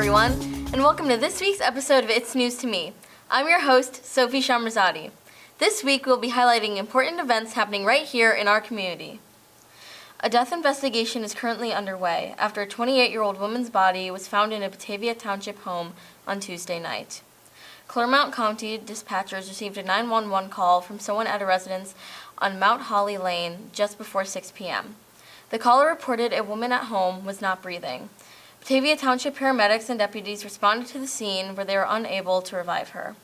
everyone, and welcome to this week's episode of It's News to Me. I'm your host, Sophie Shamrazadi. This week, we'll be highlighting important events happening right here in our community. A death investigation is currently underway after a 28-year-old woman's body was found in a Batavia Township home on Tuesday night. Clermont County dispatchers received a 911 call from someone at a residence on Mount Holly Lane just before 6 p.m. The caller reported a woman at home was not breathing. Batavia Township paramedics and deputies responded to the scene where they were unable to revive her.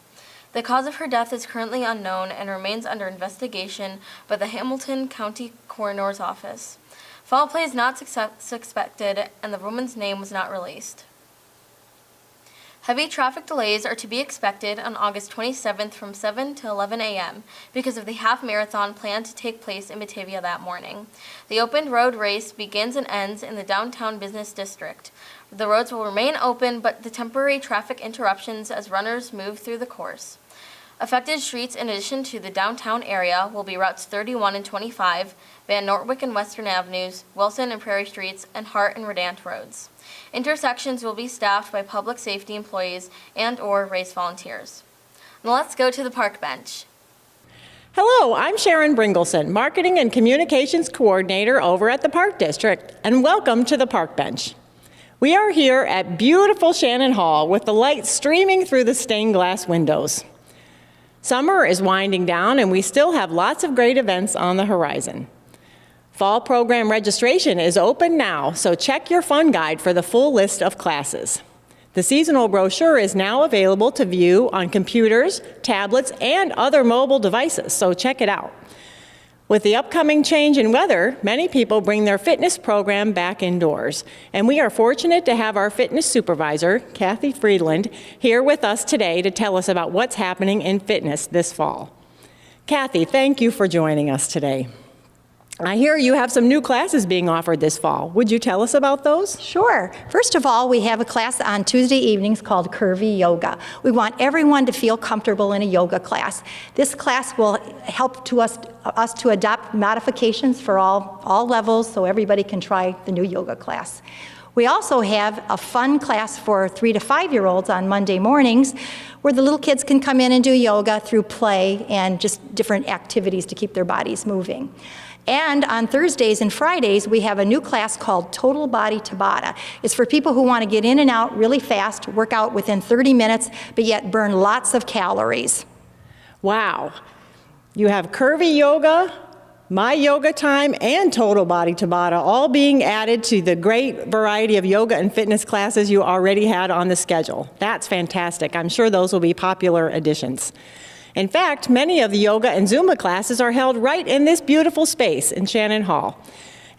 The cause of her death is currently unknown and remains under investigation by the Hamilton County Coroner's Office. Foul play is not suspected, and the woman's name was not released. Heavy traffic delays are to be expected on August 27th from 7 to 11 a.m. because of the half marathon planned to take place in Batavia that morning. The open road race begins and ends in the downtown business district. The roads will remain open, but the temporary traffic interruptions as runners move through the course. Affected streets in addition to the downtown area will be routes 31 and 25, Van Nortwick and Western Avenues, Wilson and Prairie Streets, and Hart and Redant roads. Intersections will be staffed by public safety employees and/or race volunteers. Now let's go to the park bench. Hello, I'm Sharon Bringleson, Marketing and Communications Coordinator over at the Park District, and welcome to the Park Bench. We are here at beautiful Shannon Hall with the light streaming through the stained glass windows. Summer is winding down and we still have lots of great events on the horizon. Fall program registration is open now, so check your fun guide for the full list of classes. The seasonal brochure is now available to view on computers, tablets, and other mobile devices, so check it out. With the upcoming change in weather, many people bring their fitness program back indoors, and we are fortunate to have our fitness supervisor, Kathy Friedland, here with us today to tell us about what's happening in fitness this fall. Kathy, thank you for joining us today. I hear you have some new classes being offered this fall. Would you tell us about those? Sure. First of all, we have a class on Tuesday evenings called Curvy Yoga. We want everyone to feel comfortable in a yoga class. This class will help us to adopt modifications for all levels so everybody can try the new yoga class. We also have a fun class for 3 to 5-year-olds on Monday mornings where the little kids can come in and do yoga through play and just different activities to keep their bodies moving. And on Thursdays and Fridays, we have a new class called Total Body Tabata. It's for people who want to get in and out really fast, work out within 30 minutes, but yet burn lots of calories. Wow. You have curvy yoga, my yoga time, and Total Body Tabata all being added to the great variety of yoga and fitness classes you already had on the schedule. That's fantastic. I'm sure those will be popular additions. In fact, many of the yoga and Zumba classes are held right in this beautiful space in Shannon Hall.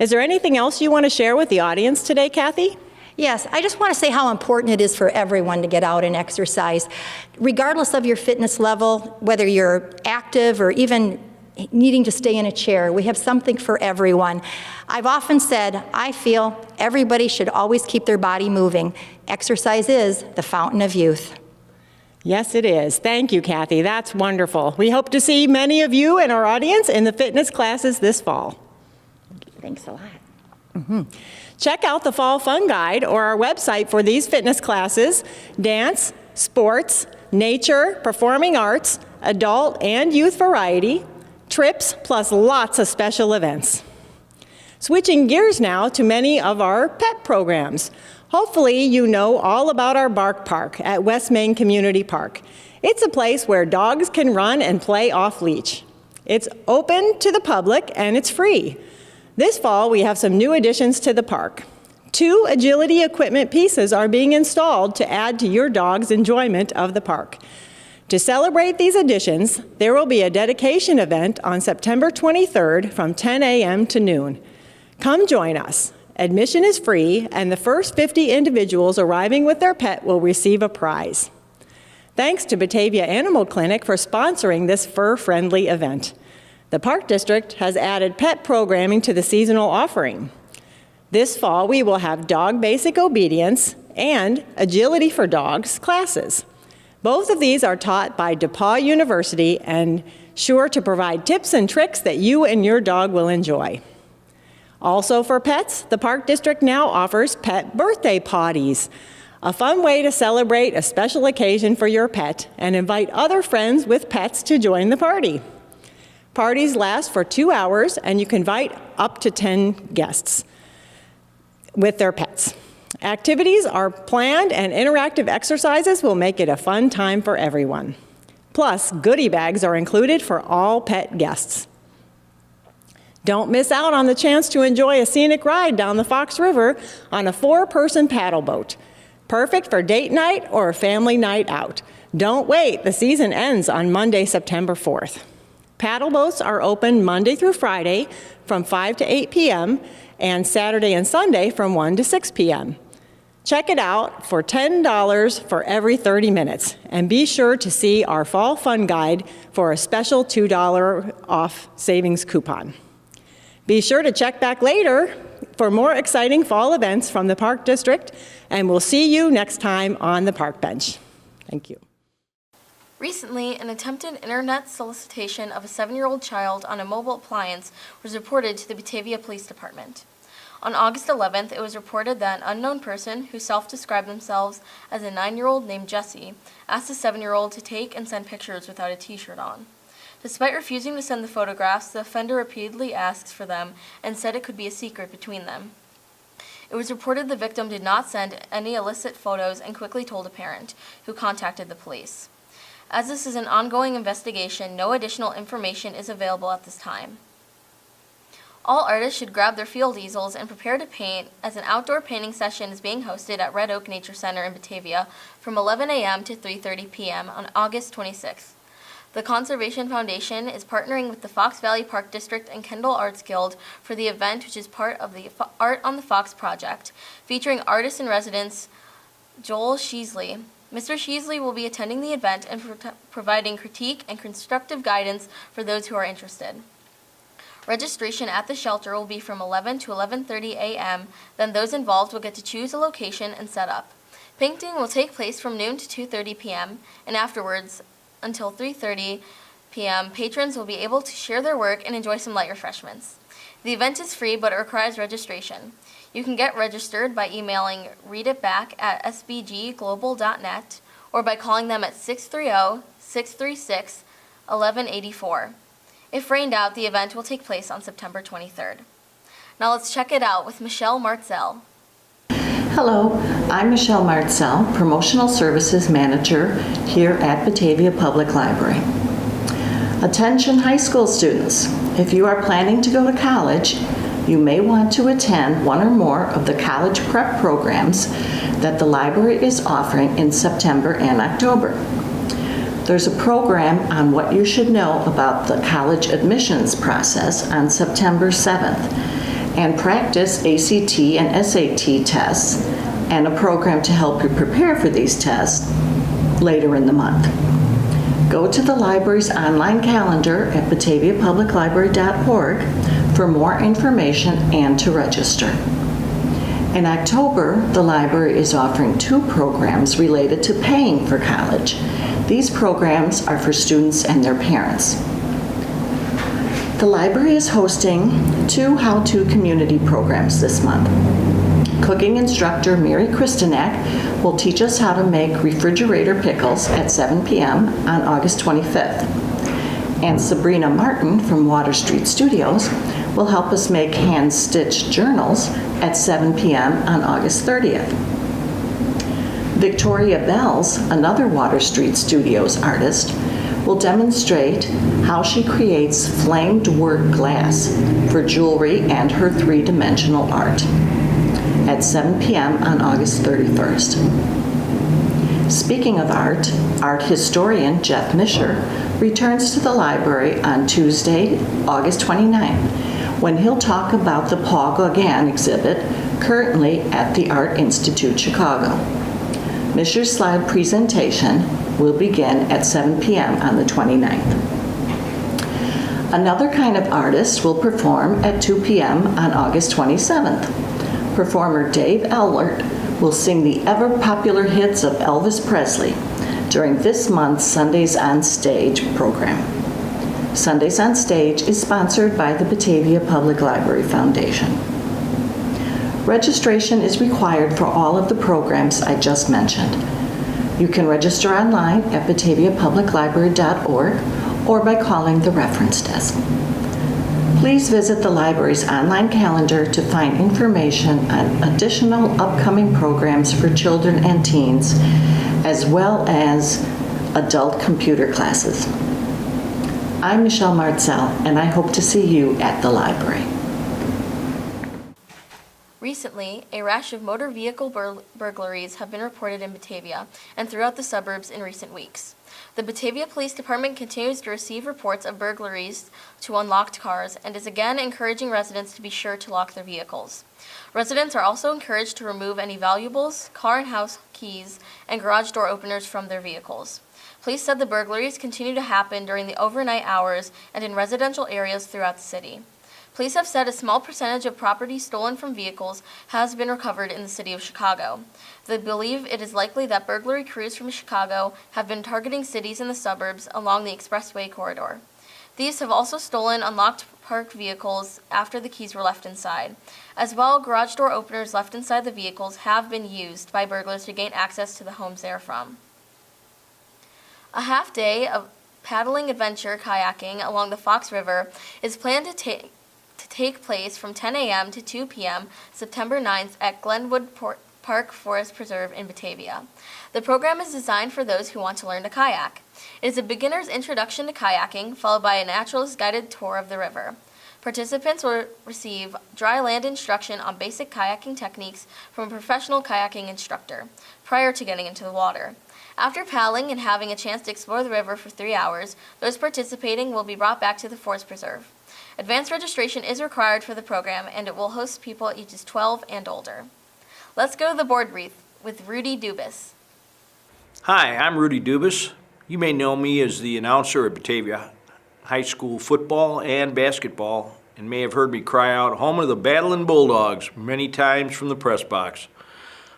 Is there anything else you want to share with the audience today, Kathy? Yes, I just want to say how important it is for everyone to get out and exercise. Regardless of your fitness level, whether you're active or even needing to stay in a chair, we have something for everyone. I've often said, I feel everybody should always keep their body moving. Exercise is the fountain of youth. Yes, it is. Thank you, Kathy. That's wonderful. We hope to see many of you in our audience in the fitness classes this fall. Thanks a lot. Mm-hmm. Check out the Fall Fun Guide or our website for these fitness classes: dance, sports, nature, performing arts, adult and youth variety, trips, plus lots of special events. Switching gears now to many of our pet programs. Hopefully you know all about our Bark Park at West Main Community Park. It's a place where dogs can run and play off-leash. It's open to the public and it's free. This fall we have some new additions to the park. 2 agility equipment pieces are being installed to add to your dog's enjoyment of the park. To celebrate these additions, there will be a dedication event on September 23rd from 10 a.m. to noon. Come join us. Admission is free, and the first 50 individuals arriving with their pet will receive a prize. Thanks to Batavia Animal Clinic for sponsoring this fur-friendly event. The Park District has added pet programming to the seasonal offering. This fall, we will have Dog Basic Obedience and Agility for Dogs classes. Both of these are taught by DePauw University and sure to provide tips and tricks that you and your dog will enjoy. Also for pets, the Park District now offers pet birthday potties. a fun way to celebrate a special occasion for your pet and invite other friends with pets to join the party. Parties last for 2 hours, and you can invite up to 10 guests with their pets. Activities are planned, and interactive exercises will make it a fun time for everyone. Plus, goodie bags are included for all pet guests. Don't miss out on the chance to enjoy a scenic ride down the Fox River on a 4-person paddle boat. Perfect for date night or a family night out. Don't wait, the season ends on Monday, September 4th. Paddle boats are open Monday through Friday from 5 to 8 p.m. and Saturday and Sunday from 1 to 6 p.m. Check it out for $10 for every 30 minutes, and be sure to see our Fall Fun Guide for a special $2 off savings coupon. Be sure to check back later for more exciting fall events from the Park District, and we'll see you next time on the Park Bench. Thank you. Recently, an attempted internet solicitation of a 7-year-old child on a mobile appliance was reported to the Batavia Police Department. On August 11th, it was reported that an unknown person who self-described themselves as a 9-year-old named Jesse asked a 7-year-old to take and send pictures without a t-shirt on. Despite refusing to send the photographs, the offender repeatedly asked for them and said it could be a secret between them. It was reported the victim did not send any illicit photos and quickly told a parent, who contacted the police. As this is an ongoing investigation, no additional information is available at this time. All artists should grab their field easels and prepare to paint, as an outdoor painting session is being hosted at Red Oak Nature Center in Batavia from 11 a.m. to 3:30 p.m. on August 26th. The Conservation Foundation is partnering with the Fox Valley Park District and Kendall Arts Guild for the event, which is part of the Art on the Fox project, featuring artist in residence Joel Sheasley. Mr. Sheasley will be attending the event and providing critique and constructive guidance for those who are interested. Registration at the shelter will be from 11 to 11:30 a.m., then those involved will get to choose a location and set up. Painting will take place from noon to 2:30 p.m., and afterwards, until 3:30 p.m., patrons will be able to share their work and enjoy some light refreshments. The event is free, but it requires registration. You can get registered by emailing readitback@sbgglobal.net or by calling them at 630-636-1184. If rained out, the event will take place on September 23rd. Now let's check it out with Michelle Martzel. Hello, I'm Michelle Martzel, Promotional Services Manager here at Batavia Public Library. Attention high school students, if you are planning to go to college, you may want to attend one or more of the college prep programs that the library is offering in September and October. There's a program on what you should know about the college admissions process on September 7th, and practice ACT and SAT tests, and a program to help you prepare for these tests later in the month. Go to the library's online calendar at bataviapubliclibrary.org for more information and to register. In October, the library is offering 2 programs related to paying for college. These programs are for students and their parents. The library is hosting 2 how-to community programs this month. Cooking instructor Mary Kristenak will teach us how to make refrigerator pickles at 7 p.m. on August 25th. And Sabrina Martin from Water Street Studios will help us make hand-stitched journals at 7 p.m. on August 30th. Victoria Bells, another Water Street Studios artist, will demonstrate how she creates flamed work glass for jewelry and her 3-dimensional art at 7 p.m. on August 31st. Speaking of art, art historian Jeff Misher returns to the library on Tuesday, August 29th, when he'll talk about the Paul Gauguin exhibit currently at the Art Institute Chicago. Misher's slide presentation will begin at 7 p.m. on the 29th. Another kind of artist will perform at 2 p.m. on August 27th. Performer Dave Ellert will sing the ever-popular hits of Elvis Presley during this month's Sundays on Stage program. Sundays on Stage is sponsored by the Batavia Public Library Foundation. Registration is required for all of the programs I just mentioned. You can register online at bataviapubliclibrary.org or by calling the reference desk. Please visit the library's online calendar to find information on additional upcoming programs for children and teens, as well as adult computer classes. I'm Michelle Martzel, and I hope to see you at the library. Recently, a rash of motor vehicle burglaries have been reported in Batavia and throughout the suburbs in recent weeks. The Batavia Police Department continues to receive reports of burglaries to unlocked cars and is again encouraging residents to be sure to lock their vehicles. Residents are also encouraged to remove any valuables, car and house keys, and garage door openers from their vehicles. Police said the burglaries continue to happen during the overnight hours and in residential areas throughout the city. Police have said a small percentage of property stolen from vehicles has been recovered in the city of Chicago. They believe it is likely that burglary crews from Chicago have been targeting cities in the suburbs along the expressway corridor. Thieves have also stolen unlocked parked vehicles after the keys were left inside. As well, garage door openers left inside the vehicles have been used by burglars to gain access to the homes they are from. A half day of paddling adventure kayaking along the Fox River is planned to take place from 10 a.m. to 2 p.m. September 9th at Glenwood Park Forest Preserve in Batavia. The program is designed for those who want to learn to kayak. It is a beginner's introduction to kayaking, followed by a naturalist guided tour of the river. Participants will receive dry land instruction on basic kayaking techniques from a professional kayaking instructor prior to getting into the water. After paddling and having a chance to explore the river for 3 hours, those participating will be brought back to the Forest Preserve. Advanced registration is required for the program, and it will host people ages 12 and older. Let's go to the board brief with Rudy Dubus. Hi, I'm Rudy Dubus. You may know me as the announcer at Batavia High School football and basketball, and may have heard me cry out, "Home of the Battling Bulldogs," many times from the press box.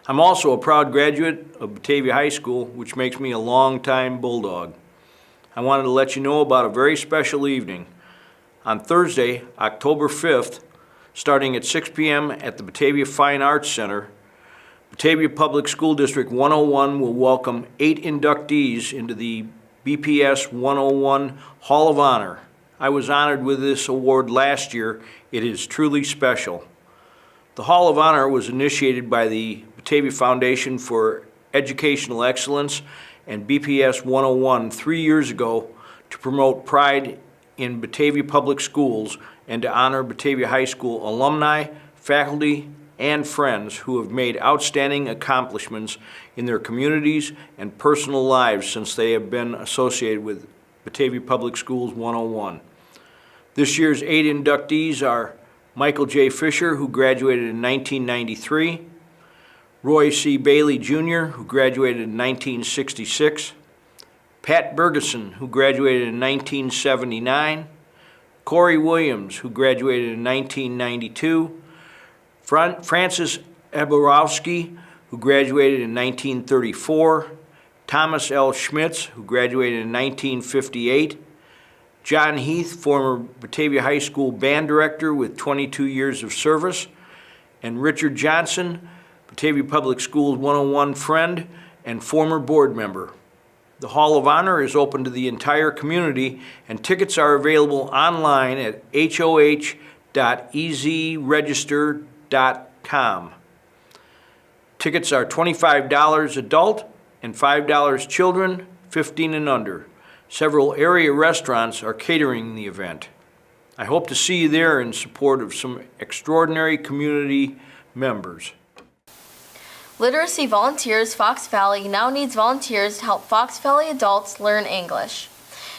I'm also a proud graduate of Batavia High School, which makes me a longtime Bulldog. I wanted to let you know about a very special evening. On Thursday, October 5th, starting at 6 p.m. at the Batavia Fine Arts Center, Batavia Public School District 101 will welcome 8 inductees into the BPS 101 Hall of Honor. I was honored with this award last year. It is truly special. The Hall of Honor was initiated by the Batavia Foundation for Educational Excellence and BPS 101 3 years ago to promote pride in Batavia Public Schools and to honor Batavia High School alumni, faculty, and friends who have made outstanding accomplishments in their communities and personal lives since they have been associated with Batavia Public Schools 101. This year's 8 inductees are Michael J. Fisher, who graduated in 1993, Roy C. Bailey, Jr., who graduated in 1966, Pat Bergeson, who graduated in 1979, Corey Williams, who graduated in 1992, Francis Eborowski, who graduated in 1934, Thomas L. Schmitz, who graduated in 1958, John Heath, former Batavia High School band director with 22 years of service, and Richard Johnson, Batavia Public Schools 101 friend and former board member. The Hall of Honor is open to the entire community, and tickets are available online at hoh.ezregister.com. Tickets are $25 adult and $5 children, 15 and under. Several area restaurants are catering the event. I hope to see you there in support of some extraordinary community members. Literacy Volunteers Fox Valley now needs volunteers to help Fox Valley adults learn English.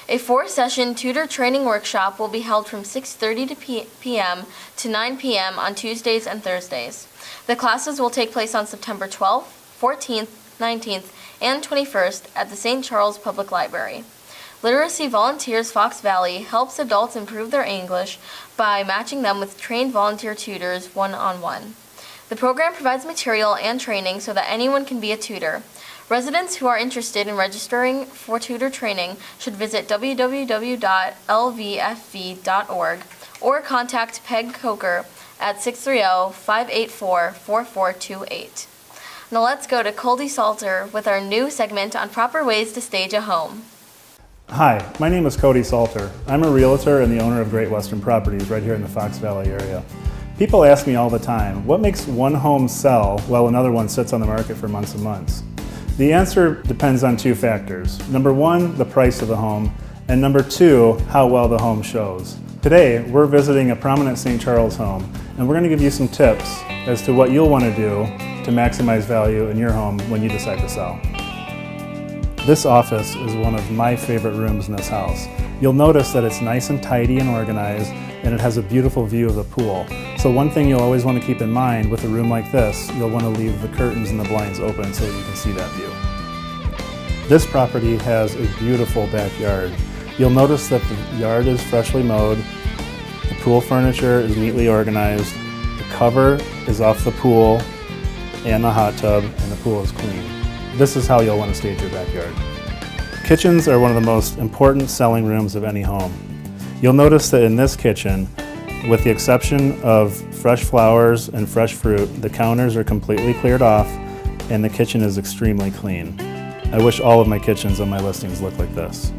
A 4-session tutor training workshop will be held from 6:30 p.m. to 9 p.m. on Tuesdays and Thursdays. The classes will take place on September 12th, 14th, 19th, and 21st at the St. Charles Public Library. Literacy Volunteers Fox Valley helps adults improve their English by matching them with trained volunteer tutors one-on-one. The program provides material and training so that anyone can be a tutor. Residents who are interested in registering for tutor training should visit www.lvfv.org or contact Peg Coker at 630-584-4428. Now let's go to Cody Salter with our new segment on proper ways to stage a home. Hi, my name is Cody Salter. I'm a realtor and the owner of Great Western Properties right here in the Fox Valley area. People ask me all the time, what makes one home sell while another one sits on the market for months and months? The answer depends on two factors. Number one, the price of the home, and number two, how well the home shows. Today, we're visiting a prominent St. Charles home, and we're going to give you some tips as to what you'll want to do to maximize value in your home when you decide to sell. This office is one of my favorite rooms in this house. You'll notice that it's nice and tidy and organized, and it has a beautiful view of the pool. So one thing you'll always want to keep in mind with a room like this, you'll want to leave the curtains and the blinds open so that you can see that view. This property has a beautiful backyard. You'll notice that the yard is freshly mowed, the pool furniture is neatly organized, the cover is off the pool and the hot tub, and the pool is clean. This is how you'll want to stage your backyard. Kitchens are one of the most important selling rooms of any home. You'll notice that in this kitchen, with the exception of fresh flowers and fresh fruit, the counters are completely cleared off and the kitchen is extremely clean. I wish all of my kitchens on my listings look like this.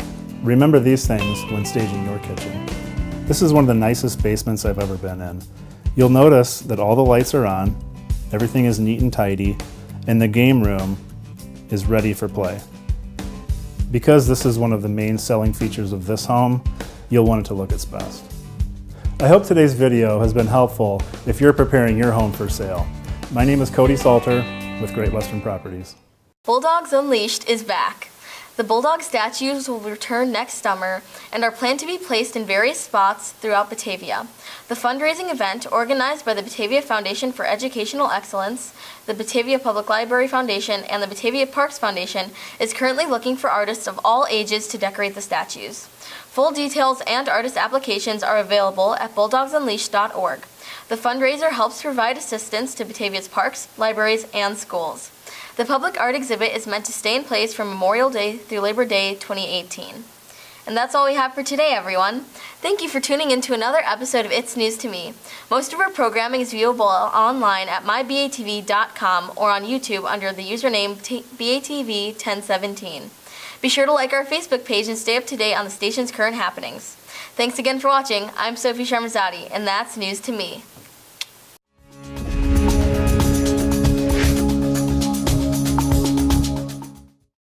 Remember these things when staging your kitchen. This is one of the nicest basements I've ever been in. You'll notice that all the lights are on, everything is neat and tidy, and the game room is ready for play. Because this is one of the main selling features of this home, you'll want it to look its best. I hope today's video has been helpful if you're preparing your home for sale. My name is Cody Salter with Great Western Properties. Bulldogs Unleashed is back. The Bulldog statues will return next summer and are planned to be placed in various spots throughout Batavia. The fundraising event, organized by the Batavia Foundation for Educational Excellence, the Batavia Public Library Foundation, and the Batavia Parks Foundation, is currently looking for artists of all ages to decorate the statues. Full details and artist applications are available at bulldogsunleashed.org. The fundraiser helps provide assistance to Batavia's parks, libraries, and schools. The public art exhibit is meant to stay in place from Memorial Day through Labor Day 2018. And that's all we have for today, everyone. Thank you for tuning in to another episode of It's News to Me. Most of our programming is viewable online at mybatv.com or on YouTube under the username BATV1017. Be sure to like our Facebook page and stay up to date on the station's current happenings. Thanks again for watching. I'm Sophie Sharmazadi, and that's News to Me.